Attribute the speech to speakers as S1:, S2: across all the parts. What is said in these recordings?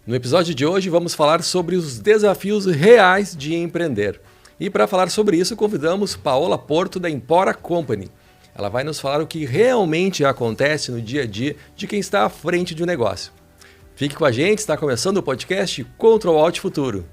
S1: No episódio de hoje vamos falar sobre os desafios reais de empreender. E para falar sobre isso convidamos Paola Porto da Empora Company. Ela vai nos falar o que realmente acontece no dia a dia de quem está à frente de um negócio. Fique com a gente, está começando o podcast Control Alt Futuro.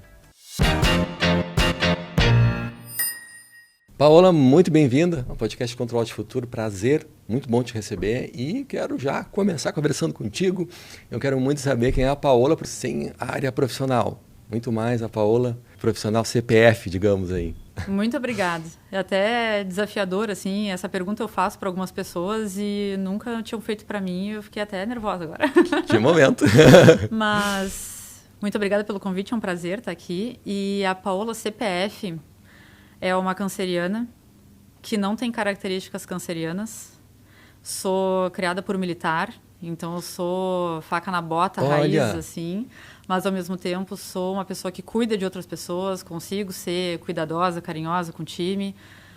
S1: Paola, muito bem-vinda ao podcast Control Alt Futuro. Prazer, muito bom te receber e quero já começar conversando contigo. Eu quero muito saber quem é a Paola sem área profissional. Muito mais a Paola profissional CPF, digamos aí.
S2: Muito obrigada. É até desafiador, assim, essa pergunta eu faço para algumas pessoas e nunca tinham feito para mim, eu fiquei até nervosa agora.
S1: Que momento.
S2: Mas muito obrigada pelo convite, é um prazer estar aqui. E a Paola CPF é uma canceriana que não tem características cancerianas. Sou criada por militar, então eu sou faca na bota, raiz, assim. Mas, ao mesmo tempo, sou uma pessoa que cuida de outras pessoas, consigo ser cuidadosa, carinhosa com o time,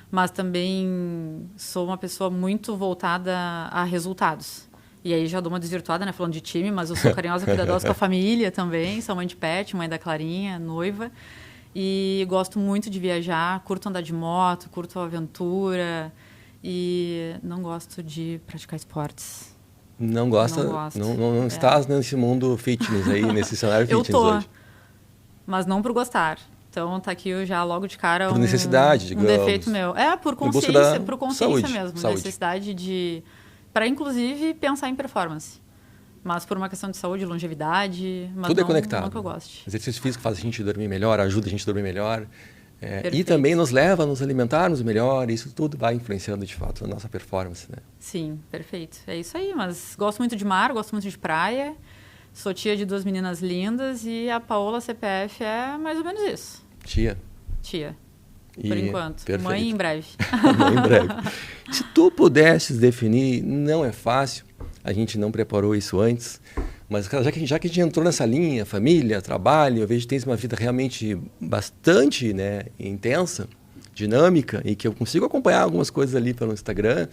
S2: mas também sou uma pessoa muito voltada a resultados. E aí já dou uma desvirtuada, né, falando de time, mas eu sou carinhosa e cuidadosa com a família também, sou mãe de pet, mãe da Clarinha, noiva. E gosto muito de viajar, curto andar de moto, curto aventura e não gosto de praticar esportes.
S1: Não gosta, não estás nesse mundo fitness aí, nesse cenário fitness hoje.
S2: Mas não por gostar. Então tá aqui eu já logo de cara
S1: por necessidade, digamos.
S2: Defeito meu. É, por consciência, mesmo.
S1: Saúde.
S2: Necessidade de... para inclusive pensar em performance. Mas por uma questão de saúde, longevidade, mas
S1: tudo é conectado.
S2: Não que eu goste.
S1: Exercício físico faz a gente dormir melhor, ajuda a gente a dormir melhor. E também nos leva a nos alimentarmos melhor. Isso tudo vai influenciando, de fato, a nossa performance, né?
S2: Sim, perfeito. É isso aí. Mas gosto muito de mar, gosto muito de praia. Sou tia de 2 meninas lindas e a Paola CPF é mais ou menos isso.
S1: Tia.
S2: Por enquanto.
S1: Perfeito.
S2: Mãe em breve.
S1: Mãe em breve. Se tu pudesses definir, não é fácil, a gente não preparou isso antes, mas já que a gente entrou nessa linha, família, trabalho, eu vejo que tens uma vida realmente bastante, né, intensa, dinâmica, e que eu consigo acompanhar algumas coisas ali pelo Instagram.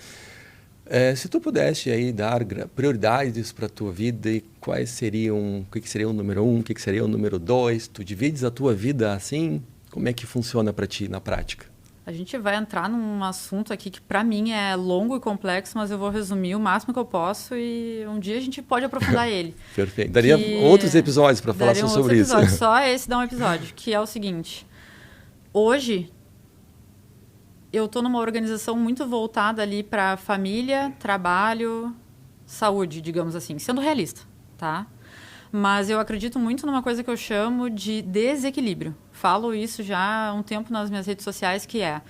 S1: Se tu pudesse aí dar prioridades para a tua vida, e quais seriam, o que seria o número 1, o que seria o número 2, tu divides a tua vida assim, como é que funciona para ti na prática?
S2: A gente vai entrar num assunto aqui que para mim é longo e complexo, mas eu vou resumir o máximo que eu posso e um dia a gente pode aprofundar ele.
S1: Perfeito. Daria outros episódios para falar sobre isso.
S2: Só esse dá um episódio, que é o seguinte. Hoje, eu estou numa organização muito voltada ali para família, trabalho, saúde, digamos assim, sendo realista, tá? Mas eu acredito muito numa coisa que eu chamo de desequilíbrio. Falo isso já há um tempo nas minhas redes sociais, que é,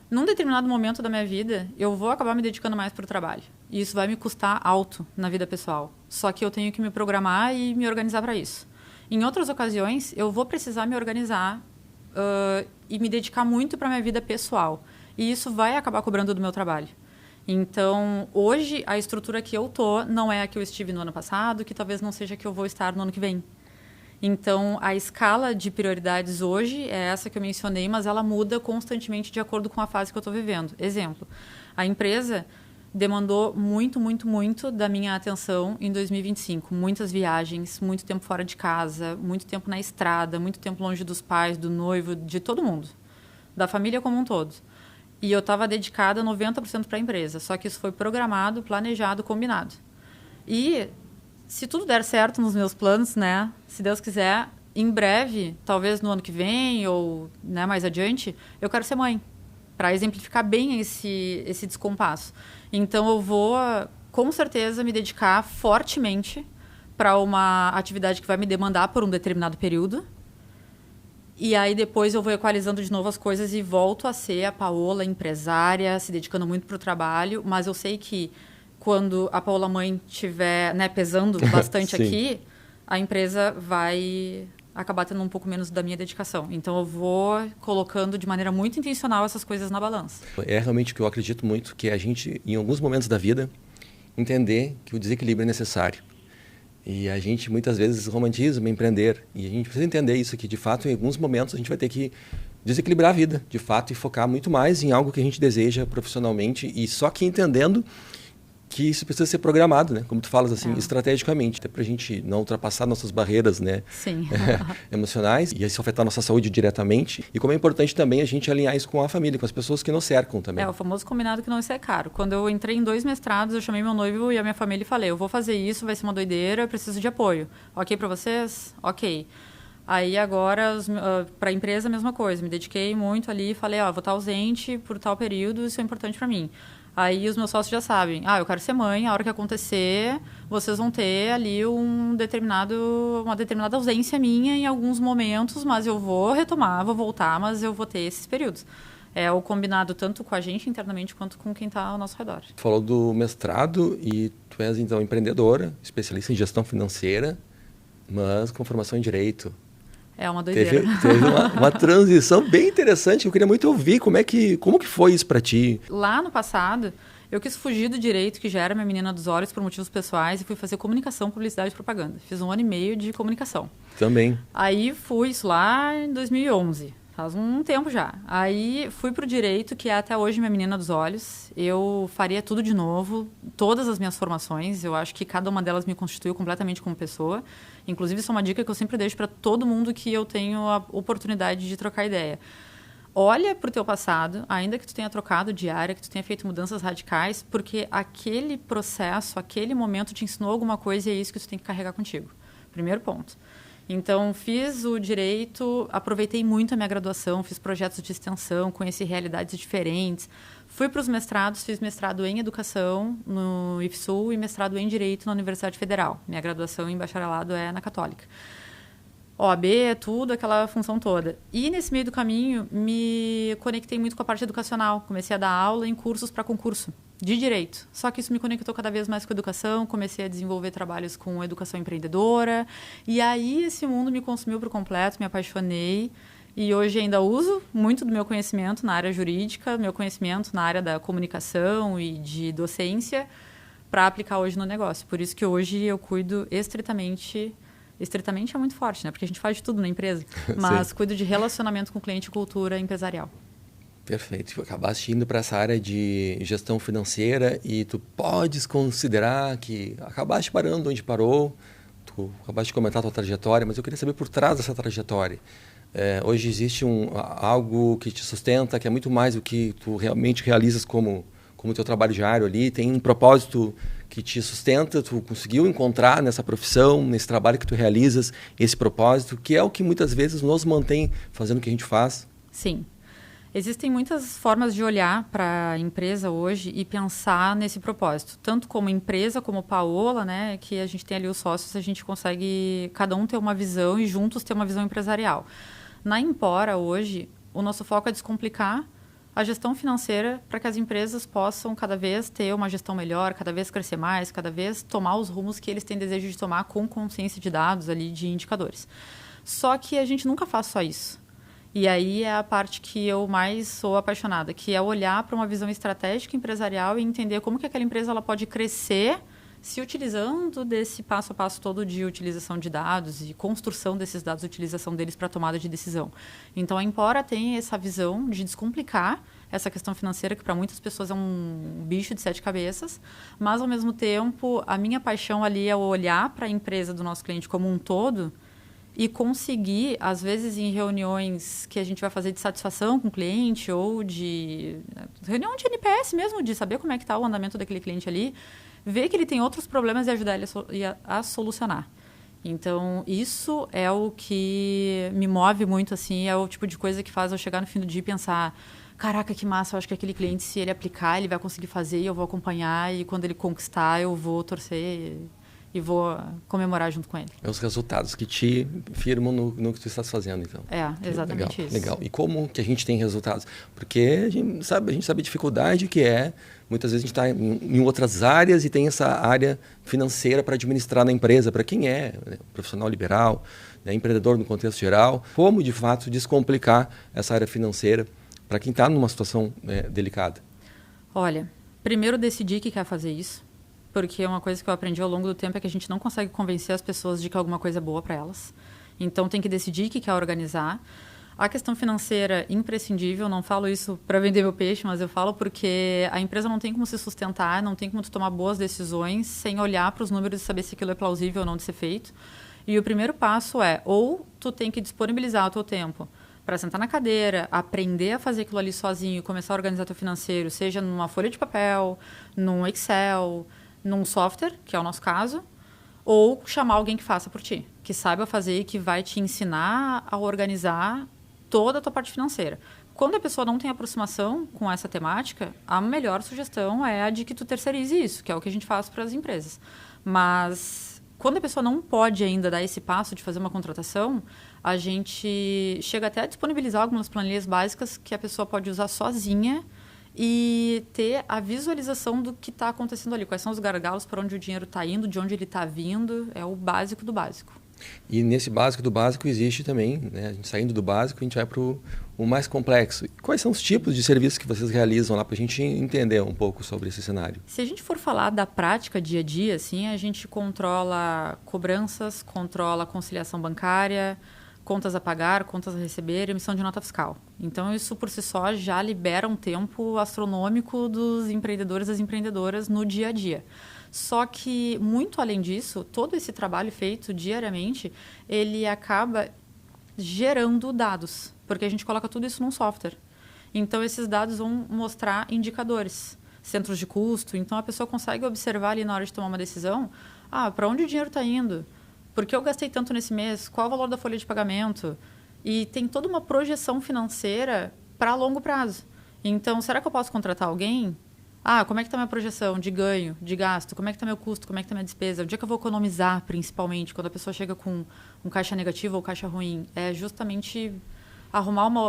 S2: num determinado momento da minha vida, eu vou acabar me dedicando mais para o trabalho. E isso vai me custar alto na vida pessoal. Só que eu tenho que me programar e me organizar para isso. Em outras ocasiões, eu vou precisar me organizar e me dedicar muito para a minha vida pessoal. E isso vai acabar cobrando do meu trabalho. Então, hoje, a estrutura que eu tô não é a que eu estive no ano passado, que talvez não seja a que eu vou estar no ano que vem. Então, a escala de prioridades hoje é essa que eu mencionei, mas ela muda constantemente de acordo com a fase que eu estou vivendo. Exemplo, a empresa demandou muito da minha atenção em 2025. Muitas viagens, muito tempo fora de casa, muito tempo na estrada, muito tempo longe dos pais, do noivo, de todo mundo, da família como um todo. E eu estava dedicada 90% para a empresa. Só que isso foi programado, planejado, combinado. E se tudo der certo nos meus planos, né? Se Deus quiser, em breve, talvez no ano que vem ou, né, mais adiante, eu quero ser mãe. Para exemplificar bem esse descompasso. Então eu vou, com certeza, me dedicar fortemente para uma atividade que vai me demandar por um determinado período. E aí depois eu vou equalizando de novo as coisas e volto a ser a Paola empresária, se dedicando muito para o trabalho. Mas eu sei que quando a Paola mãe estiver, né, pesando bastante aqui, a empresa vai acabar tendo um pouco menos da minha dedicação. Então eu vou colocando de maneira muito intencional essas coisas na balança.
S1: É realmente o que eu acredito muito, que a gente, em alguns momentos da vida, entender que o desequilíbrio é necessário. E a gente muitas vezes romantiza o empreender. E a gente precisa entender isso, que de fato em alguns momentos a gente vai ter que desequilibrar a vida, de fato, e focar muito mais em algo que a gente deseja profissionalmente. E só que entendendo que isso precisa ser programado, né? Como tu falas, assim, estrategicamente, até para a gente não ultrapassar nossas barreiras, né?
S2: Sim.
S1: Emocionais, e isso afetar a nossa saúde diretamente. E como é importante também a gente alinhar isso com a família, com as pessoas que nos cercam também.
S2: O famoso combinado que não isso é caro. Quando eu entrei em 2 mestrados, eu chamei meu noivo e a minha família e falei, eu vou fazer isso, vai ser uma doideira, eu preciso de apoio. Ok para vocês? Ok. Aí agora, para a empresa, a mesma coisa. Me dediquei muito ali e falei, vou estar ausente por tal período, isso é importante para mim. Aí os meus sócios já sabem, eu quero ser mãe, a hora que acontecer, vocês vão ter ali uma determinada ausência minha em alguns momentos, mas eu vou retomar, vou voltar, mas eu vou ter esses períodos. É o combinado tanto com a gente internamente quanto com quem está ao nosso redor.
S1: Tu falou do mestrado e tu és, então, empreendedora, especialista em gestão financeira, mas com formação em direito.
S2: É uma doideira.
S1: Teve uma transição bem interessante. Eu queria muito ouvir como que foi isso para ti.
S2: Lá no passado, eu quis fugir do direito, que já era minha menina dos olhos por motivos pessoais, e fui fazer comunicação, publicidade e propaganda. Fiz 1 ano e meio de comunicação.
S1: Também.
S2: Aí fui isso lá em 2011. Faz um tempo já. Aí fui para o direito, que é até hoje minha menina dos olhos. Eu faria tudo de novo, todas as minhas formações. Eu acho que cada uma delas me constituiu completamente como pessoa. Inclusive, isso é uma dica que eu sempre deixo para todo mundo que eu tenho a oportunidade de trocar ideia. Olha para o teu passado, ainda que tu tenha trocado de área, que tu tenha feito mudanças radicais, porque aquele processo, aquele momento te ensinou alguma coisa e é isso que tu tem que carregar contigo. Primeiro ponto. Então, fiz o direito, aproveitei muito a minha graduação, fiz projetos de extensão, conheci realidades diferentes. Fui para os mestrados, fiz mestrado em educação no IFSU e mestrado em direito na Universidade Federal. Minha graduação em bacharelado é na Católica. OAB, tudo, aquela função toda. E nesse meio do caminho, me conectei muito com a parte educacional. Comecei a dar aula em cursos para concurso de direito. Só que isso me conectou cada vez mais com a educação, comecei a desenvolver trabalhos com educação empreendedora. E aí esse mundo me consumiu por completo, me apaixonei. E hoje ainda uso muito do meu conhecimento na área jurídica, meu conhecimento na área da comunicação e de docência para aplicar hoje no negócio. Por isso que hoje eu cuido estritamente é muito forte, né? Porque a gente faz de tudo na empresa. Mas cuido de relacionamento com o cliente e cultura empresarial.
S1: Perfeito. Tu acabaste indo para essa área de gestão financeira e tu podes considerar que acabaste parando onde parou. Tu acabaste de comentar a tua trajetória, mas eu queria saber por trás dessa trajetória. Hoje existe algo que te sustenta, que é muito mais do que tu realmente realizas como teu trabalho diário ali. Tem um propósito que te sustenta, tu conseguiu encontrar nessa profissão, nesse trabalho que tu realizas, esse propósito, que é o que muitas vezes nos mantém fazendo o que a gente faz.
S2: Sim. Existem muitas formas de olhar para a empresa hoje e pensar nesse propósito. Tanto como empresa, como Paola, né, que a gente tem ali os sócios, a gente consegue cada um ter uma visão e juntos ter uma visão empresarial. Na Empora, hoje, o nosso foco é descomplicar a gestão financeira para que as empresas possam cada vez ter uma gestão melhor, cada vez crescer mais, cada vez tomar os rumos que eles têm desejo de tomar com consciência de dados ali, de indicadores. Só que a gente nunca faz só isso. E aí é a parte que eu mais sou apaixonada, que é olhar para uma visão estratégica empresarial e entender como que aquela empresa ela pode crescer se utilizando desse passo a passo todo de utilização de dados e construção desses dados, utilização deles para tomada de decisão. Então, a Empora tem essa visão de descomplicar essa questão financeira, que para muitas pessoas é um bicho de 7 cabeças, mas, ao mesmo tempo, a minha paixão ali é olhar para a empresa do nosso cliente como um todo e conseguir, às vezes, em reuniões que a gente vai fazer de satisfação com o cliente ou de reunião de NPS mesmo, de saber como é que está o andamento daquele cliente ali, ver que ele tem outros problemas e ajudar ele a solucionar. Então, isso é o que me move muito, assim, é o tipo de coisa que faz eu chegar no fim do dia e pensar, caraca, que massa, eu acho que aquele cliente, se ele aplicar, ele vai conseguir fazer e eu vou acompanhar e quando ele conquistar, eu vou torcer e vou comemorar junto com ele. É
S1: os resultados que te firmam no que tu estás fazendo, então.
S2: Exatamente isso.
S1: Legal. E como que a gente tem resultados? Porque a gente sabe a dificuldade que é. Muitas vezes a gente está em outras áreas e tem essa área financeira para administrar na empresa. Para quem é profissional liberal, empreendedor no contexto geral, como, de fato, descomplicar essa área financeira para quem está numa situação delicada?
S2: Olha, primeiro decidir que quer fazer isso. Porque uma coisa que eu aprendi ao longo do tempo é que a gente não consegue convencer as pessoas de que alguma coisa é boa para elas. Então, tem que decidir que quer organizar. A questão financeira, imprescindível, não falo isso para vender meu peixe, mas eu falo porque a empresa não tem como se sustentar, não tem como tu tomar boas decisões sem olhar para os números e saber se aquilo é plausível ou não de ser feito. E o primeiro passo é, ou tu tem que disponibilizar o teu tempo para sentar na cadeira, aprender a fazer aquilo ali sozinho, começar a organizar teu financeiro, seja numa folha de papel, num Excel, num software, que é o nosso caso, ou chamar alguém que faça por ti, que saiba fazer e que vai te ensinar a organizar toda a tua parte financeira. Quando a pessoa não tem aproximação com essa temática, a melhor sugestão é a de que tu terceirize isso, que é o que a gente faz para as empresas. Mas quando a pessoa não pode ainda dar esse passo de fazer uma contratação, a gente chega até a disponibilizar algumas planilhas básicas que a pessoa pode usar sozinha e ter a visualização do que está acontecendo ali. Quais são os gargalos, para onde o dinheiro está indo, de onde ele está vindo. É o básico do básico.
S1: E nesse básico do básico existe também, né? A gente saindo do básico, a gente vai para o mais complexo. Quais são os tipos de serviços que vocês realizam lá para a gente entender um pouco sobre esse cenário?
S2: Se a gente for falar da prática dia a dia, assim, a gente controla cobranças, controla conciliação bancária, contas a pagar, contas a receber, emissão de nota fiscal. Então, isso por si só já libera um tempo astronômico dos empreendedores e das empreendedoras no dia a dia. Só que, muito além disso, todo esse trabalho feito diariamente, ele acaba gerando dados, porque a gente coloca tudo isso num software. Então, esses dados vão mostrar indicadores, centros de custo. Então, a pessoa consegue observar ali na hora de tomar uma decisão, para onde o dinheiro está indo? Por que eu gastei tanto nesse mês? Qual o valor da folha de pagamento? E tem toda uma projeção financeira para longo prazo. Então, será que eu posso contratar alguém? Como é que está minha projeção de ganho, de gasto? Como é que está meu custo? Como é que está minha despesa? Onde é que eu vou economizar, principalmente, quando a pessoa chega com um caixa negativo ou caixa ruim? É justamente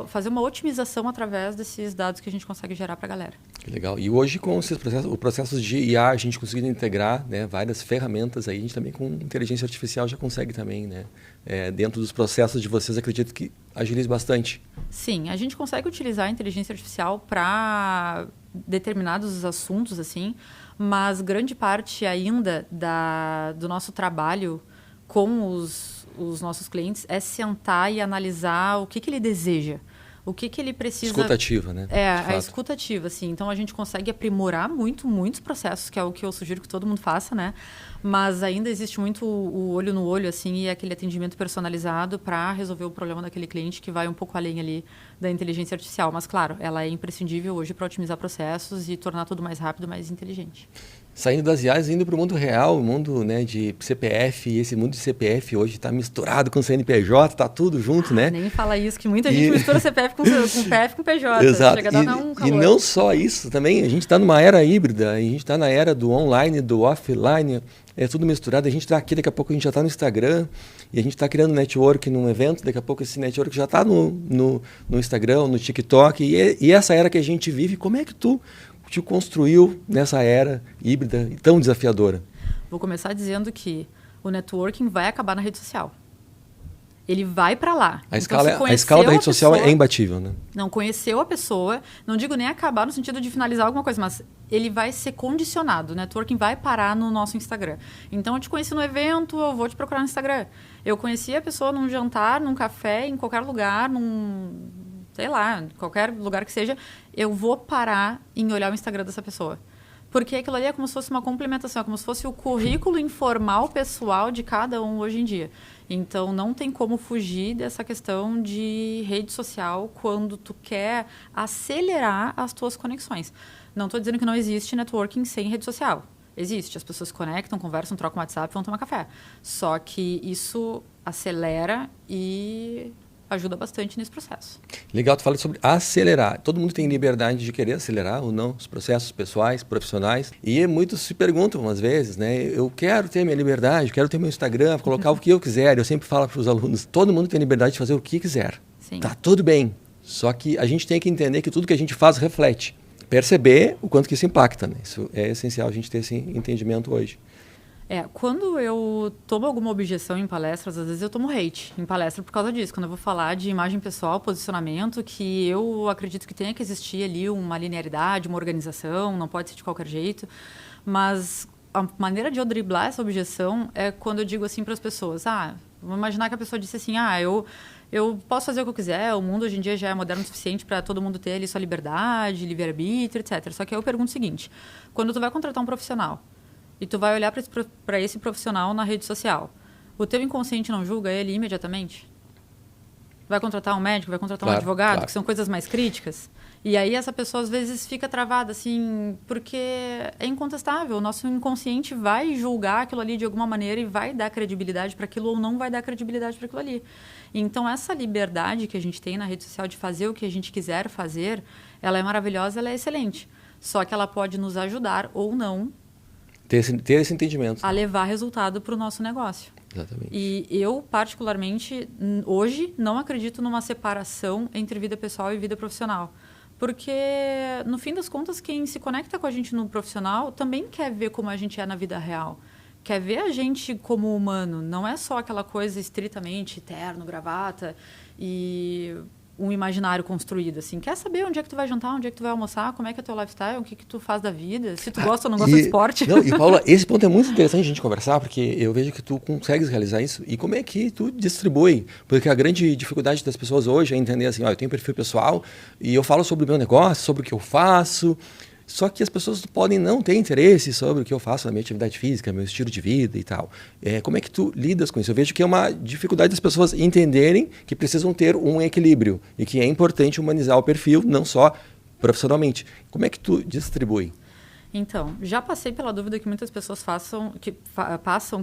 S2: fazer uma otimização através desses dados que a gente consegue gerar para a galera.
S1: Que legal. E hoje, com os processos de IA, a gente conseguindo integrar, né, várias ferramentas aí, a gente também com inteligência artificial já consegue também, né? Dentro dos processos de vocês, acredito que agilize bastante.
S2: Sim, a gente consegue utilizar a inteligência artificial para determinados assuntos, assim, mas grande parte ainda do nosso trabalho com os nossos clientes é sentar e analisar o que ele deseja, o que ele precisa...
S1: Escutativa, né?
S2: A escutativa, assim. Então, a gente consegue aprimorar muitos processos, que é o que eu sugiro que todo mundo faça, né? Mas ainda existe muito o olho no olho, assim, e aquele atendimento personalizado para resolver o problema daquele cliente que vai um pouco além ali da inteligência artificial. Mas, claro, ela é imprescindível hoje para otimizar processos e tornar tudo mais rápido, mais inteligente.
S1: Saindo das IAs, indo para o mundo real, o mundo, né, de CPF, e esse mundo de CPF hoje está misturado com CNPJ, está tudo junto, né?
S2: Nem fala isso, que muita gente mistura CPF com PF com PJ.
S1: Exato.
S2: Chega a dar um calor.
S1: E não só isso, também a gente está numa era híbrida, a gente está na era do online, do offline, é tudo misturado. A gente está aqui, daqui a pouco a gente já está no Instagram, e a gente está criando network num evento, daqui a pouco esse network já está no Instagram, no TikTok, e essa era que a gente vive, como é que tu te construiu nessa era híbrida e tão desafiadora?
S2: Vou começar dizendo que o networking vai acabar na rede social. Ele vai para lá.
S1: A escala da rede social é imbatível, né?
S2: Não conheceu a pessoa, não digo nem acabar no sentido de finalizar alguma coisa, mas ele vai ser condicionado. O networking vai parar no nosso Instagram. Então, eu te conheci no evento, eu vou te procurar no Instagram. Eu conheci a pessoa num jantar, num café, em qualquer lugar, sei lá, qualquer lugar que seja, eu vou parar em olhar o Instagram dessa pessoa. Porque aquilo ali é como se fosse uma complementação, é como se fosse o currículo informal pessoal de cada um hoje em dia. Então, não tem como fugir dessa questão de rede social quando tu quer acelerar as tuas conexões. Não estou dizendo que não existe networking sem rede social. Existe, as pessoas se conectam, conversam, trocam WhatsApp, vão tomar café. Só que isso acelera e ajuda bastante nesse processo.
S1: Legal, tu fala sobre acelerar. Todo mundo tem liberdade de querer acelerar ou não os processos pessoais, profissionais. E muitos se perguntam, às vezes, né? Eu quero ter minha liberdade, quero ter meu Instagram, colocar o que eu quiser. Eu sempre falo para os alunos, todo mundo tem liberdade de fazer o que quiser.
S2: Sim.
S1: Tá tudo bem. Só que a gente tem que entender que tudo que a gente faz reflete. Perceber o quanto que isso impacta, né? Isso é essencial a gente ter esse entendimento hoje.
S2: Quando eu tomo alguma objeção em palestras, às vezes eu tomo hate em palestra por causa disso. Quando eu vou falar de imagem pessoal, posicionamento, que eu acredito que tenha que existir ali uma linearidade, uma organização, não pode ser de qualquer jeito. Mas a maneira de eu driblar essa objeção é quando eu digo assim para as pessoas, vamos imaginar que a pessoa disse assim, Eu posso fazer o que eu quiser, o mundo hoje em dia já é moderno o suficiente para todo mundo ter ali sua liberdade, livre-arbítrio, etc. Só que aí eu pergunto o seguinte, quando tu vai contratar um profissional e tu vai olhar para esse profissional na rede social, o teu inconsciente não julga ele imediatamente? Vai contratar um médico, vai contratar um advogado, que são coisas mais críticas. E aí essa pessoa às vezes fica travada, assim, porque é incontestável. O nosso inconsciente vai julgar aquilo ali de alguma maneira e vai dar credibilidade para aquilo ou não vai dar credibilidade para aquilo ali. Então essa liberdade que a gente tem na rede social de fazer o que a gente quiser fazer, ela é maravilhosa, ela é excelente. Só que ela pode nos ajudar ou não
S1: ter esse entendimento
S2: a levar resultado para o nosso negócio.
S1: Exatamente.
S2: E eu, particularmente, hoje, não acredito numa separação entre vida pessoal e vida profissional. Porque, no fim das contas, quem se conecta com a gente no profissional também quer ver como a gente é na vida real. Quer ver a gente como humano. Não é só aquela coisa estritamente terno, gravata e um imaginário construído, assim. Quer saber onde é que tu vai jantar, onde é que tu vai almoçar, como é que é o teu lifestyle, o que tu faz da vida, se tu gosta ou não gosta de esporte.
S1: Não, e Paula, esse ponto é muito interessante a gente conversar, porque eu vejo que tu consegues realizar isso. E como é que tu distribui? Porque a grande dificuldade das pessoas hoje é entender assim, eu tenho um perfil pessoal e eu falo sobre o meu negócio, sobre o que eu faço. Só que as pessoas podem não ter interesse sobre o que eu faço na minha atividade física, meu estilo de vida e tal. Como é que tu lidas com isso? Eu vejo que é uma dificuldade das pessoas entenderem que precisam ter um equilíbrio e que é importante humanizar o perfil, não só profissionalmente. Como é que tu distribui?
S2: Então, já passei pela dúvida que muitas pessoas passam,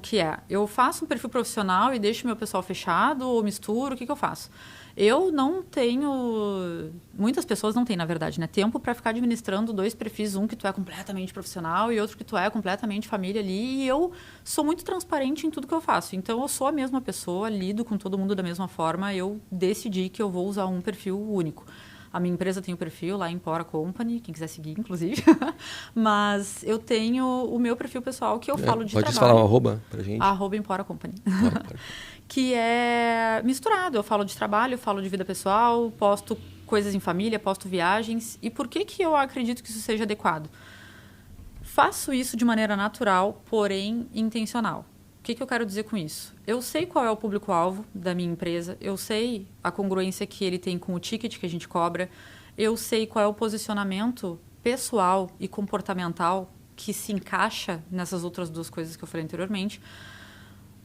S2: que é, eu faço um perfil profissional e deixo meu pessoal fechado ou misturo, o que eu faço? Eu não tenho, muitas pessoas não têm, na verdade, né, tempo para ficar administrando 2 perfis, um que tu é completamente profissional e outro que tu é completamente família ali, e eu sou muito transparente em tudo que eu faço. Então, eu sou a mesma pessoa, lido com todo mundo da mesma forma, eu decidi que eu vou usar um perfil único. A minha empresa tem um perfil lá em Empora Company, quem quiser seguir, inclusive. Mas eu tenho o meu perfil pessoal que eu falo de trabalho.
S1: Pode falar o arroba pra gente?
S2: @Empora Company. Que é misturado. Eu falo de trabalho, eu falo de vida pessoal, posto coisas em família, posto viagens. E por que eu acredito que isso seja adequado? Faço isso de maneira natural, porém intencional. O que eu quero dizer com isso? Eu sei qual é o público-alvo da minha empresa, eu sei a congruência que ele tem com o ticket que a gente cobra, eu sei qual é o posicionamento pessoal e comportamental que se encaixa nessas outras 2 coisas que eu falei anteriormente,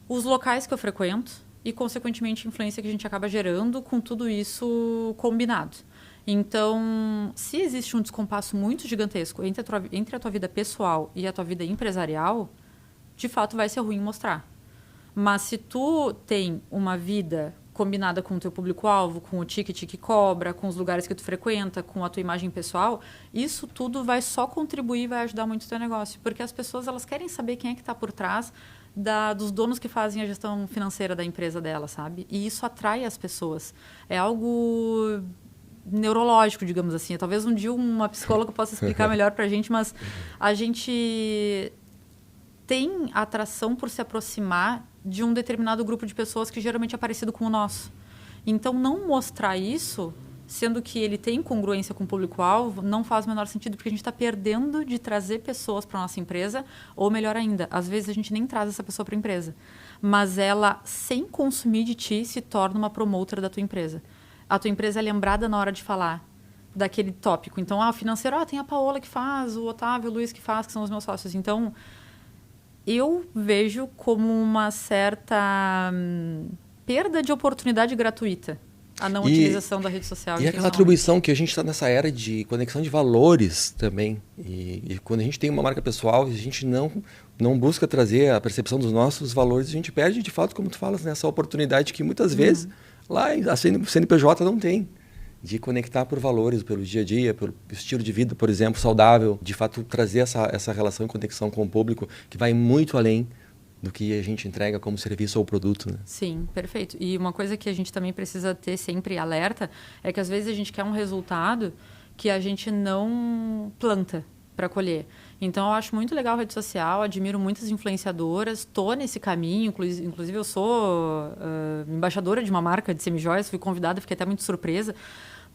S2: os locais que eu frequento e, consequentemente, a influência que a gente acaba gerando com tudo isso combinado. Então, se existe um descompasso muito gigantesco entre a tua vida pessoal e a tua vida empresarial, de fato vai ser ruim mostrar. Mas se tu tem uma vida combinada com o teu público-alvo, com o ticket que cobra, com os lugares que tu frequenta, com a tua imagem pessoal, isso tudo vai só contribuir e vai ajudar muito o teu negócio. Porque as pessoas elas querem saber quem é que está por trás dos donos que fazem a gestão financeira da empresa dela, sabe? E isso atrai as pessoas. É algo neurológico, digamos assim. Talvez um dia uma psicóloga possa explicar melhor pra gente, mas a gente tem atração por se aproximar de um determinado grupo de pessoas que geralmente é parecido com o nosso. Então, não mostrar isso, sendo que ele tem congruência com o público-alvo, não faz o menor sentido, porque a gente está perdendo de trazer pessoas para a nossa empresa, ou melhor ainda, às vezes a gente nem traz essa pessoa para a empresa, mas ela, sem consumir de ti, se torna uma promotora da tua empresa. A tua empresa é lembrada na hora de falar daquele tópico. Então, o financeiro, tem a Paola que faz, o Otávio, o Luiz que faz, que são os meus sócios. Então, eu vejo como uma certa perda de oportunidade gratuita a não utilização da rede social.
S1: E aquela atribuição que a gente está nessa era de conexão de valores também. E quando a gente tem uma marca pessoal, a gente não busca trazer a percepção dos nossos valores, a gente perde, de fato, como tu falas, nessa oportunidade que muitas vezes lá a CNPJ não tem. De conectar por valores, pelo dia a dia, pelo estilo de vida, por exemplo, saudável. De fato, trazer essa relação e conexão com o público que vai muito além do que a gente entrega como serviço ou produto. Né?
S2: Sim, perfeito. E uma coisa que a gente também precisa ter sempre alerta é que às vezes a gente quer um resultado que a gente não planta para colher. Então, eu acho muito legal a rede social, admiro muitas influenciadoras, estou nesse caminho, inclusive eu sou embaixadora de uma marca de semijoias, fui convidada, fiquei até muito surpresa,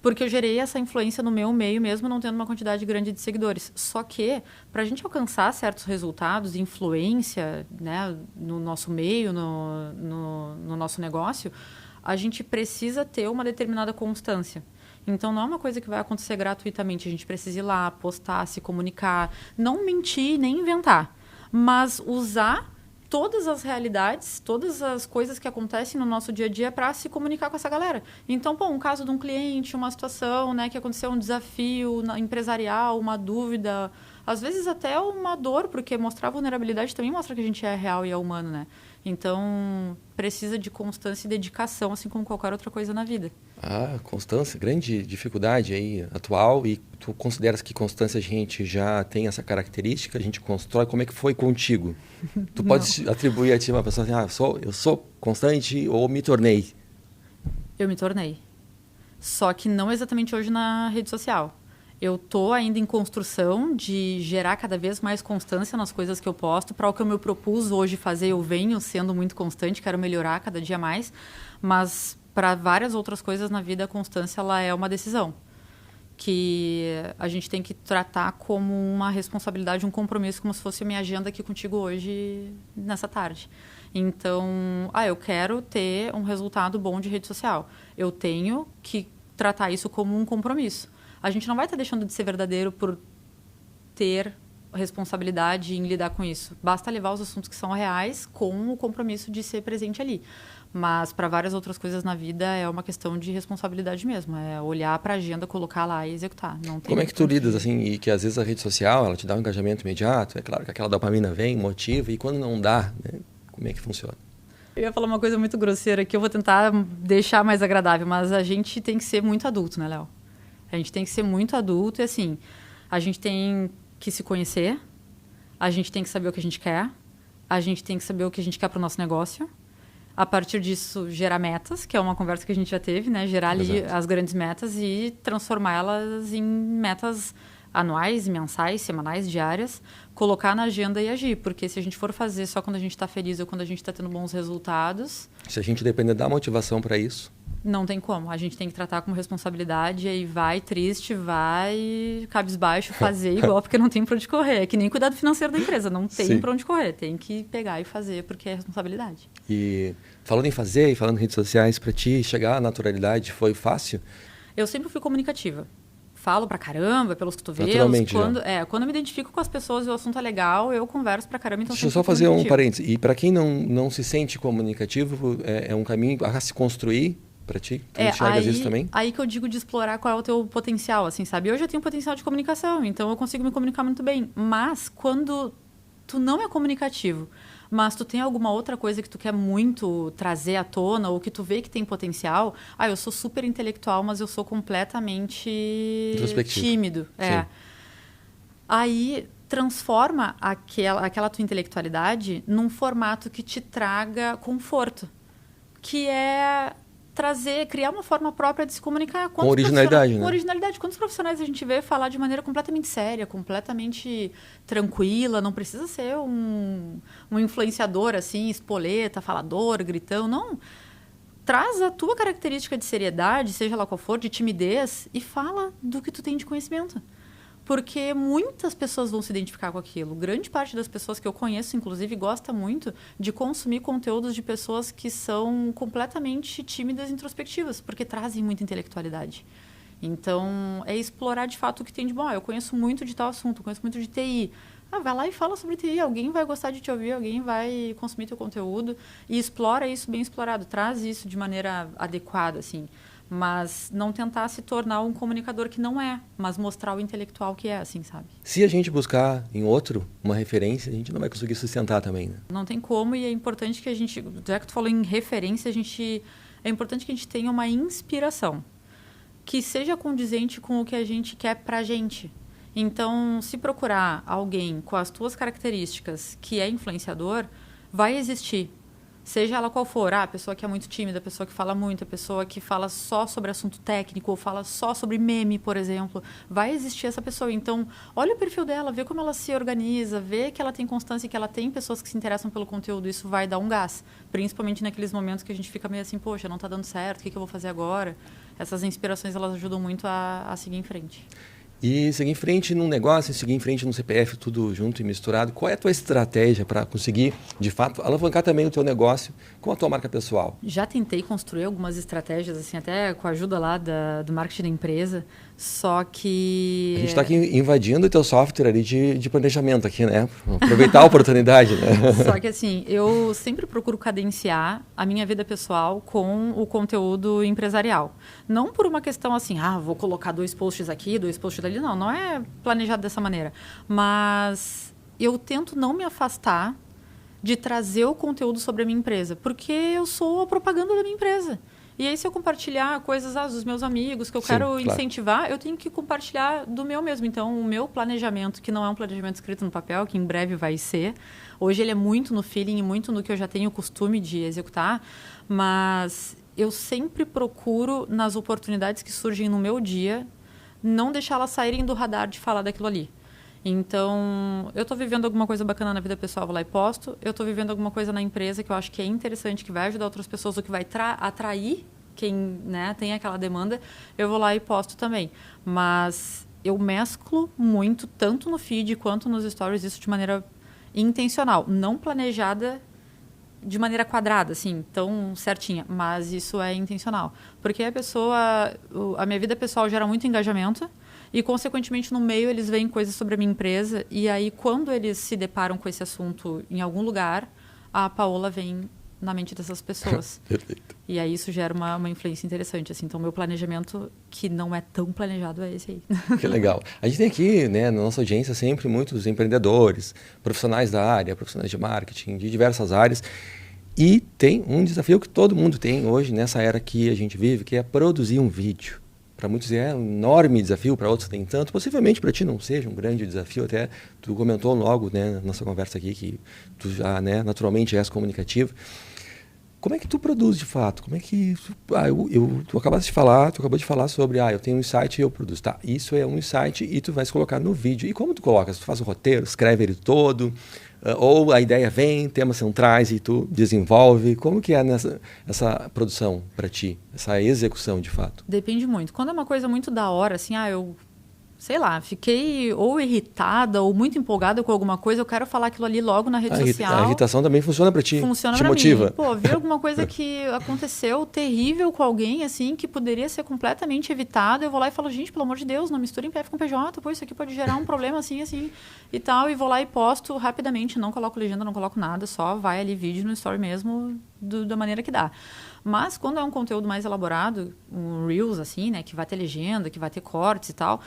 S2: porque eu gerei essa influência no meu meio mesmo, não tendo uma quantidade grande de seguidores. Só que, para a gente alcançar certos resultados de influência, né, no nosso meio, no nosso negócio, a gente precisa ter uma determinada constância. Então, não é uma coisa que vai acontecer gratuitamente. A gente precisa ir lá, postar, se comunicar, não mentir, nem inventar, mas usar todas as realidades, todas as coisas que acontecem no nosso dia a dia para se comunicar com essa galera. Então, um caso de um cliente, uma situação, né, que aconteceu, um desafio empresarial, uma dúvida, às vezes até uma dor, porque mostrar vulnerabilidade também mostra que a gente é real e é humano, né? Então, precisa de constância e dedicação, assim como qualquer outra coisa na vida.
S1: Constância, grande dificuldade aí atual. E tu consideras que constância a gente já tem essa característica? A gente constrói? Como é que foi contigo? Tu pode atribuir a ti uma pessoa assim, eu sou constante ou me tornei?
S2: Eu me tornei. Só que não exatamente hoje na rede social. Eu estou ainda em construção de gerar cada vez mais constância nas coisas que eu posto. Para o que eu me propus hoje fazer, eu venho sendo muito constante, quero melhorar cada dia mais. Mas para várias outras coisas na vida, a constância ela é uma decisão. Que a gente tem que tratar como uma responsabilidade, um compromisso, como se fosse a minha agenda aqui contigo hoje, nessa tarde. Então, eu quero ter um resultado bom de rede social. Eu tenho que tratar isso como um compromisso. A gente não vai estar deixando de ser verdadeiro por ter responsabilidade em lidar com isso. Basta levar os assuntos que são reais com o compromisso de ser presente ali. Mas para várias outras coisas na vida é uma questão de responsabilidade mesmo. É olhar para a agenda, colocar lá e executar. Não tem
S1: Como é que tu lidas assim, e que às vezes a rede social ela te dá um engajamento imediato? É claro que aquela dopamina vem, motiva, e quando não dá, né? Como é que funciona?
S2: Eu ia falar uma coisa muito grosseira que eu vou tentar deixar mais agradável, mas a gente tem que ser muito adulto, né, Léo? A gente tem que ser muito adulto e, assim, a gente tem que se conhecer, a gente tem que saber o que a gente quer, a gente tem que saber o que a gente quer para o nosso negócio. A partir disso, gerar metas, que é uma conversa que a gente já teve, né? Gerar ali as grandes metas e transformá-las em metas anuais, mensais, semanais, diárias, colocar na agenda e agir. Porque se a gente for fazer só quando a gente está feliz ou quando a gente está tendo bons resultados...
S1: Se a gente depender da motivação para isso...
S2: Não tem como. A gente tem que tratar como responsabilidade e aí vai triste, vai cabisbaixo, fazer igual, porque não tem para onde correr. É que nem cuidado financeiro da empresa, não tem para onde correr. Tem que pegar e fazer, porque é responsabilidade.
S1: E falando em fazer e falando em redes sociais, para ti chegar à naturalidade foi fácil?
S2: Eu sempre fui comunicativa. Falo pra caramba, pelos cotovelos.
S1: Naturalmente,
S2: quando eu me identifico com as pessoas e o assunto é legal, eu converso pra caramba. Então
S1: deixa eu só fazer um parênteses. E para quem não se sente comunicativo, é um caminho a se construir para ti? Tu enxergas isso também?
S2: Aí que eu digo de explorar qual é o teu potencial, assim, sabe? Hoje eu tenho potencial de comunicação, então eu consigo me comunicar muito bem. Mas quando tu não é comunicativo, mas tu tem alguma outra coisa que tu quer muito trazer à tona ou que tu vê que tem potencial, eu sou super intelectual, mas eu sou completamente tímido. Aí transforma aquela tua intelectualidade num formato que te traga conforto, que é criar uma forma própria de se comunicar.
S1: Com originalidade, né?
S2: Com originalidade. Quantos profissionais a gente vê falar de maneira completamente séria, completamente tranquila, não precisa ser um influenciador, assim, espoleta, falador, gritão, não. Traz a tua característica de seriedade, seja lá qual for, de timidez, e fala do que tu tem de conhecimento. Porque muitas pessoas vão se identificar com aquilo. Grande parte das pessoas que eu conheço, inclusive, gosta muito de consumir conteúdos de pessoas que são completamente tímidas e introspectivas, porque trazem muita intelectualidade. Então, é explorar de fato o que tem de bom. Eu conheço muito de tal assunto, conheço muito de TI. Vai lá e fala sobre TI. Alguém vai gostar de te ouvir, alguém vai consumir teu conteúdo e explora isso bem explorado. Traz isso de maneira adequada, assim. Mas não tentar se tornar um comunicador que não é, mas mostrar o intelectual que é, assim, sabe?
S1: Se a gente buscar em outro uma referência, a gente não vai conseguir sustentar também, né?
S2: Não tem como, e é importante que a gente, já que tu falou em referência, é importante que a gente tenha uma inspiração que seja condizente com o que a gente quer pra gente. Então, se procurar alguém com as tuas características que é influenciador, vai existir. Seja ela qual for, a pessoa que é muito tímida, a pessoa que fala muito, a pessoa que fala só sobre assunto técnico, ou fala só sobre meme, por exemplo, vai existir essa pessoa. Então, olha o perfil dela, vê como ela se organiza, vê que ela tem constância e que ela tem pessoas que se interessam pelo conteúdo, isso vai dar um gás. Principalmente naqueles momentos que a gente fica meio assim, poxa, não está dando certo, o que eu vou fazer agora? Essas inspirações, elas ajudam muito a seguir em frente.
S1: E seguir em frente num negócio, seguir em frente num CPF, tudo junto e misturado. Qual é a tua estratégia para conseguir, de fato, alavancar também o teu negócio com a tua marca pessoal?
S2: Já tentei construir algumas estratégias, assim, até com a ajuda lá do marketing da empresa, só que...
S1: A gente está aqui invadindo o teu software ali de planejamento aqui, né? Aproveitar a oportunidade, né?
S2: Só que assim, eu sempre procuro cadenciar a minha vida pessoal com o conteúdo empresarial. Não por uma questão assim, vou colocar 2 posts aqui, 2 posts dali. Não, não é planejado dessa maneira. Mas eu tento não me afastar de trazer o conteúdo sobre a minha empresa, porque eu sou a propaganda da minha empresa. E aí, se eu compartilhar coisas dos meus amigos que eu quero incentivar, eu tenho que compartilhar do meu mesmo. Então, o meu planejamento, que não é um planejamento escrito no papel, que em breve vai ser, hoje ele é muito no feeling e muito no que eu já tenho o costume de executar, mas eu sempre procuro, nas oportunidades que surgem no meu dia, não deixá-las saírem do radar de falar daquilo ali. Então, eu estou vivendo alguma coisa bacana na vida pessoal, vou lá e posto. Eu estou vivendo alguma coisa na empresa que eu acho que é interessante, que vai ajudar outras pessoas, ou que vai atrair quem, né, tem aquela demanda, eu vou lá e posto também. Mas eu mesclo muito, tanto no feed quanto nos stories, isso de maneira intencional, não planejada de maneira quadrada, assim, tão certinha, mas isso é intencional. Porque a minha vida pessoal gera muito engajamento, e, consequentemente, no meio eles veem coisas sobre a minha empresa. E aí, quando eles se deparam com esse assunto em algum lugar, a Paola vem na mente dessas pessoas.
S1: Perfeito.
S2: E aí isso gera uma influência interessante. Assim. Então, meu planejamento, que não é tão planejado, é esse aí.
S1: Que legal. A gente tem aqui, né, na nossa audiência, sempre muitos empreendedores, profissionais da área, profissionais de marketing, de diversas áreas. E tem um desafio que todo mundo tem hoje, nessa era que a gente vive, que é produzir um vídeo. Para muitos é um enorme desafio, para outros nem tanto. Possivelmente para ti não seja um grande desafio, até tu comentou logo, né, na nossa conversa aqui que tu já, né, naturalmente és comunicativo. Como é que tu produz de fato? Como é que tu acabou de falar sobre, eu tenho um insight e eu produzo. Tá, isso é um insight e tu vai se colocar no vídeo. E como tu colocas? Tu faz o roteiro, escreve ele todo, ou a ideia vem, temas centrais e tu desenvolve. Como que é essa produção para ti, essa execução de fato?
S2: Depende muito. Quando é uma coisa muito da hora, assim, sei lá, fiquei ou irritada ou muito empolgada com alguma coisa, eu quero falar aquilo ali logo na rede social.
S1: A irritação também funciona para ti?
S2: Funciona
S1: te
S2: pra
S1: motiva?
S2: mim. Pô, vi alguma coisa que aconteceu terrível com alguém, assim, que poderia ser completamente evitado. Eu vou lá e falo, gente, pelo amor de Deus, não misturem PF com PJ, pô, isso aqui pode gerar um problema assim, assim, e tal. E vou lá e posto rapidamente, não coloco legenda, não coloco nada, só vai ali vídeo no story mesmo, da maneira que dá. Mas quando é um conteúdo mais elaborado, um Reels, assim, né, que vai ter legenda, que vai ter cortes e tal...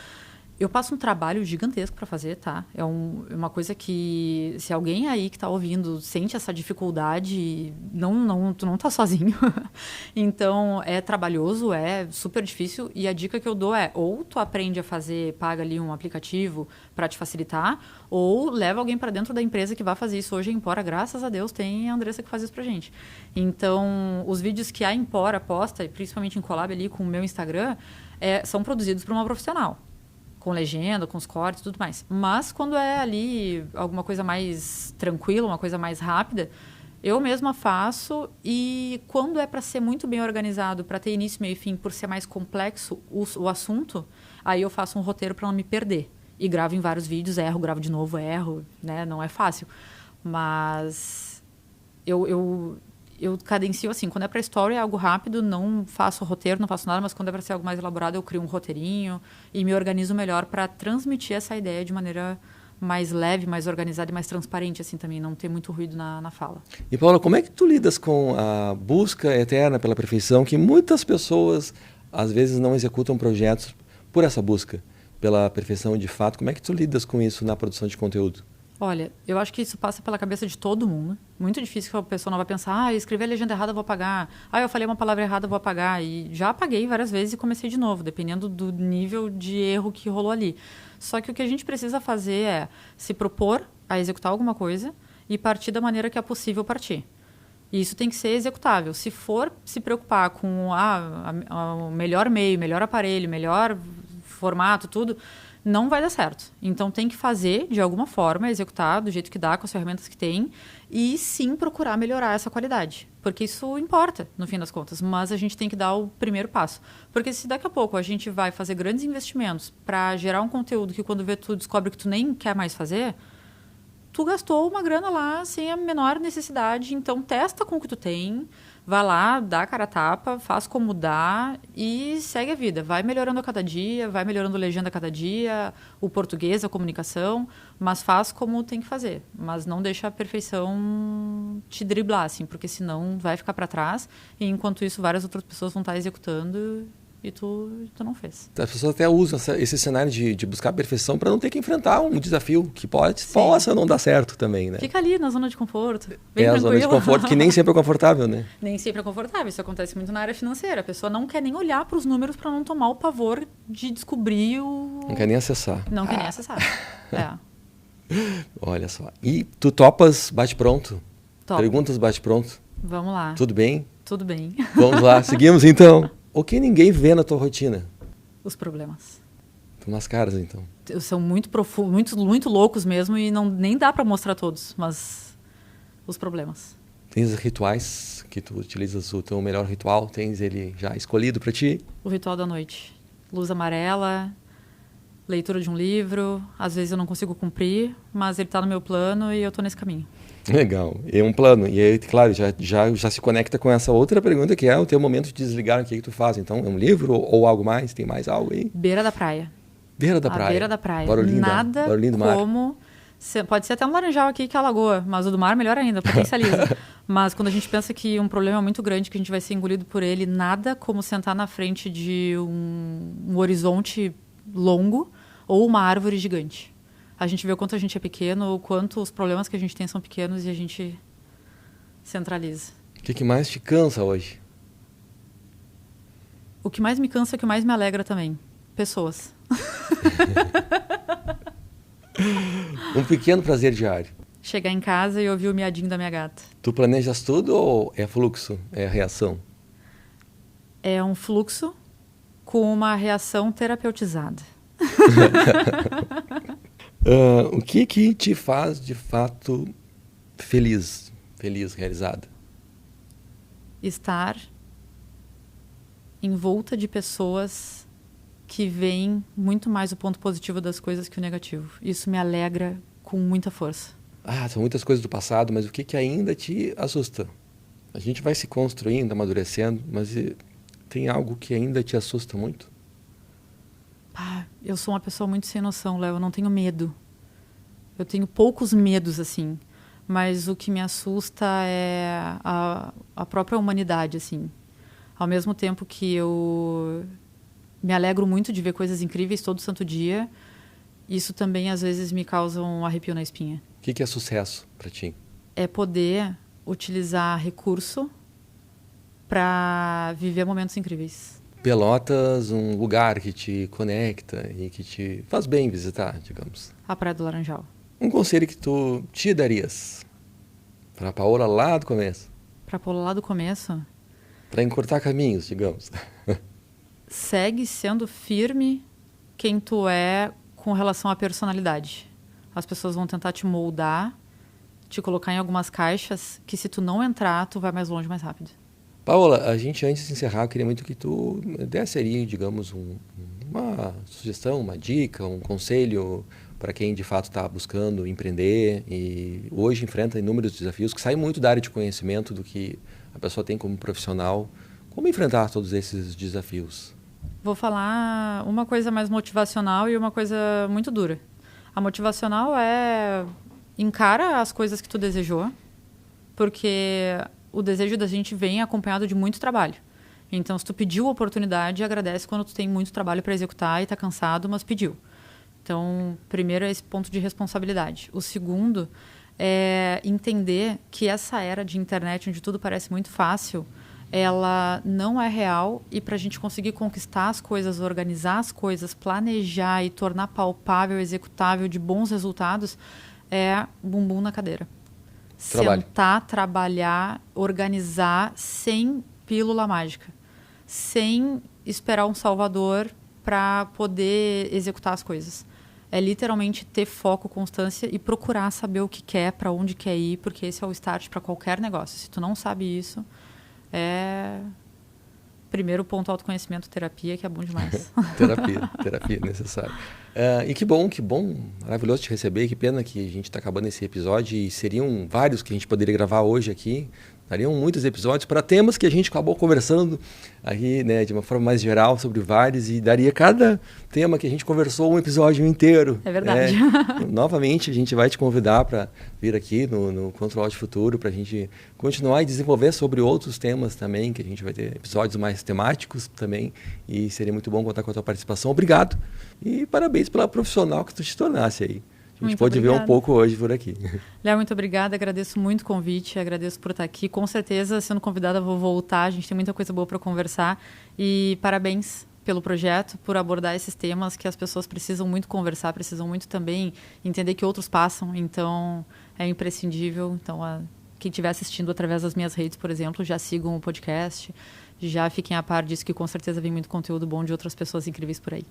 S2: Eu passo um trabalho gigantesco para fazer, tá? É uma coisa que, se alguém aí que está ouvindo sente essa dificuldade, tu não tá sozinho. Então, é trabalhoso, é super difícil. E a dica que eu dou é, ou tu aprende a fazer, paga ali um aplicativo para te facilitar, ou leva alguém para dentro da empresa que vai fazer isso. Hoje a Empora, graças a Deus, tem a Andressa que faz isso pra gente. Então, os vídeos que a Empora posta, principalmente em collab ali com o meu Instagram, são produzidos por uma profissional. Com legenda, com os cortes e tudo mais. Mas quando é ali alguma coisa mais tranquila, uma coisa mais rápida, eu mesma faço. E quando é para ser muito bem organizado, para ter início, meio e fim, por ser mais complexo o assunto, aí eu faço um roteiro para não me perder. E gravo em vários vídeos, gravo de novo, né? Não é fácil. Mas eu cadencio assim, quando é para story é algo rápido, não faço roteiro, não faço nada, mas quando é para ser algo mais elaborado, eu crio um roteirinho e me organizo melhor para transmitir essa ideia de maneira mais leve, mais organizada e mais transparente, assim, também, não ter muito ruído na fala.
S1: E, Paula, como é que tu lidas com a busca eterna pela perfeição, que muitas pessoas, às vezes, não executam projetos por essa busca pela perfeição de fato? Como é que tu lidas com isso na produção de conteúdo?
S2: Olha, eu acho que isso passa pela cabeça de todo mundo. Muito difícil que a pessoa não vai pensar, escrevi a legenda errada, eu vou apagar. Eu falei uma palavra errada, eu vou apagar. E já apaguei várias vezes e comecei de novo, dependendo do nível de erro que rolou ali. Só que o que a gente precisa fazer é se propor a executar alguma coisa e partir da maneira que é possível partir. E isso tem que ser executável. Se for se preocupar com o melhor meio, melhor aparelho, melhor formato, tudo... não vai dar certo. Então, tem que fazer de alguma forma, executar do jeito que dá, com as ferramentas que tem, e sim procurar melhorar essa qualidade. Porque isso importa, no fim das contas. Mas a gente tem que dar o primeiro passo. Porque se daqui a pouco a gente vai fazer grandes investimentos para gerar um conteúdo que quando vê tu descobre que tu nem quer mais fazer, tu gastou uma grana lá sem a menor necessidade. Então, testa com o que tu tem, vai lá, dá a cara a tapa, faz como dá e segue a vida. Vai melhorando a cada dia, vai melhorando a legenda a cada dia, o português, a comunicação, mas faz como tem que fazer. Mas não deixa a perfeição te driblar, assim, porque senão vai ficar para trás e enquanto isso várias outras pessoas vão estar executando e tu não fez.
S1: As pessoas até usam esse cenário de buscar a perfeição para não ter que enfrentar um desafio que possa não dar certo também, né?
S2: Fica ali na zona de conforto, bem
S1: tranquilo. A zona de conforto que nem sempre é confortável, né?
S2: Nem sempre é confortável. Isso acontece muito na área financeira. A pessoa não quer nem olhar para os números para não tomar o pavor de descobrir o...
S1: Não quer nem acessar.
S2: Não quer nem acessar. É.
S1: Olha só. E tu topas bate-pronto?
S2: Topo.
S1: Perguntas bate-pronto?
S2: Vamos lá.
S1: Tudo bem?
S2: Tudo bem.
S1: Vamos lá. Seguimos então. O que ninguém vê na tua rotina?
S2: Os problemas.
S1: Tu mascaras, então.
S2: São muito profundos, muito loucos mesmo e nem dá para mostrar todos, mas os problemas.
S1: Tens rituais que tu utilizas, o teu melhor ritual? Tens ele já escolhido para ti?
S2: O ritual da noite. Luz amarela, leitura de um livro. Às vezes eu não consigo cumprir, mas ele está no meu plano e eu estou nesse caminho.
S1: Legal. É um plano. E aí, claro, já se conecta com essa outra pergunta, que é o teu momento de desligar. O que tu faz? Então, é um livro ou algo mais? Tem mais algo aí?
S2: Beira da praia.
S1: Beira da praia?
S2: Beira da praia.
S1: Barulhinho
S2: Nada
S1: barulhinho do mar.
S2: Como... Pode ser até um laranjal aqui que é a lagoa, mas o do mar melhor ainda, potencializa. Mas quando a gente pensa que um problema é muito grande, que a gente vai ser engolido por ele, nada como sentar na frente de um horizonte longo ou uma árvore gigante. A gente vê o quanto a gente é pequeno, o quanto os problemas que a gente tem são pequenos e a gente centraliza.
S1: O que mais te cansa hoje?
S2: O que mais me cansa é o que mais me alegra também. Pessoas.
S1: Um pequeno prazer diário.
S2: Chegar em casa e ouvir o miadinho da minha gata.
S1: Tu planejas tudo ou é fluxo? É reação?
S2: É um fluxo com uma reação terapeutizada.
S1: O que te faz, de fato, feliz, realizada?
S2: Estar envolta de pessoas que veem muito mais o ponto positivo das coisas que o negativo. Isso me alegra com muita força.
S1: São muitas coisas do passado, mas o que ainda te assusta? A gente vai se construindo, amadurecendo, mas tem algo que ainda te assusta muito?
S2: Eu sou uma pessoa muito sem noção, Léo. Eu não tenho medo. Eu tenho poucos medos, assim. Mas o que me assusta é a própria humanidade, assim. Ao mesmo tempo que eu me alegro muito de ver coisas incríveis todo santo dia, isso também, às vezes, me causa um arrepio na espinha.
S1: O que é sucesso para ti?
S2: É poder utilizar recurso para viver momentos incríveis.
S1: Pelotas, um lugar que te conecta e que te faz bem visitar, digamos.
S2: A Praia do Laranjal.
S1: Um conselho que tu te darias para a Paola lá do começo?
S2: Para a Paola lá do começo?
S1: Para encurtar caminhos, digamos.
S2: Segue sendo firme quem tu é com relação à personalidade. As pessoas vão tentar te moldar, te colocar em algumas caixas que se tu não entrar, tu vai mais longe, mais rápido.
S1: Paola, a gente antes de encerrar, eu queria muito que tu desse aí, digamos, uma sugestão, uma dica, um conselho para quem de fato está buscando empreender e hoje enfrenta inúmeros desafios, que saem muito da área de conhecimento do que a pessoa tem como profissional. Como enfrentar todos esses desafios?
S2: Vou falar uma coisa mais motivacional e uma coisa muito dura. A motivacional é encara as coisas que tu desejou, porque o desejo da gente vem acompanhado de muito trabalho. Então, se tu pediu a oportunidade, agradece quando tu tem muito trabalho para executar e está cansado, mas pediu. Então, primeiro é esse ponto de responsabilidade. O segundo é entender que essa era de internet, onde tudo parece muito fácil, ela não é real e para a gente conseguir conquistar as coisas, organizar as coisas, planejar e tornar palpável, executável, de bons resultados, é bumbum na cadeira.
S1: Trabalho.
S2: Sentar, trabalhar, organizar sem pílula mágica. Sem esperar um salvador para poder executar as coisas. é literalmente ter foco, constância e procurar saber o que quer, para onde quer ir, porque esse é o start para qualquer negócio. Se tu não sabe isso, primeiro ponto, autoconhecimento, terapia, que é bom demais.
S1: terapia necessária. E que bom, maravilhoso te receber, que pena que a gente está acabando esse episódio e seriam vários que a gente poderia gravar hoje aqui. Dariam muitos episódios para temas que a gente acabou conversando aqui, né, de uma forma mais geral sobre vários, e daria cada tema que a gente conversou um episódio inteiro.
S2: É verdade.
S1: Novamente, a gente vai te convidar para vir aqui no Control Alt Futuro para a gente continuar e desenvolver sobre outros temas também, que a gente vai ter episódios mais temáticos também, e seria muito bom contar com a tua participação. Obrigado e parabéns pela profissional que tu te tornasse aí. A gente pode ver um pouco hoje por aqui.
S2: Léo, muito obrigada. Agradeço muito o convite. Agradeço por estar aqui. Com certeza, sendo convidada, vou voltar. A gente tem muita coisa boa para conversar. E parabéns pelo projeto, por abordar esses temas que as pessoas precisam muito conversar, precisam muito também entender que outros passam. Então, é imprescindível. Então, quem estiver assistindo através das minhas redes, por exemplo, já sigam o podcast. Já fiquem a par disso, que com certeza vem muito conteúdo bom de outras pessoas incríveis por aí.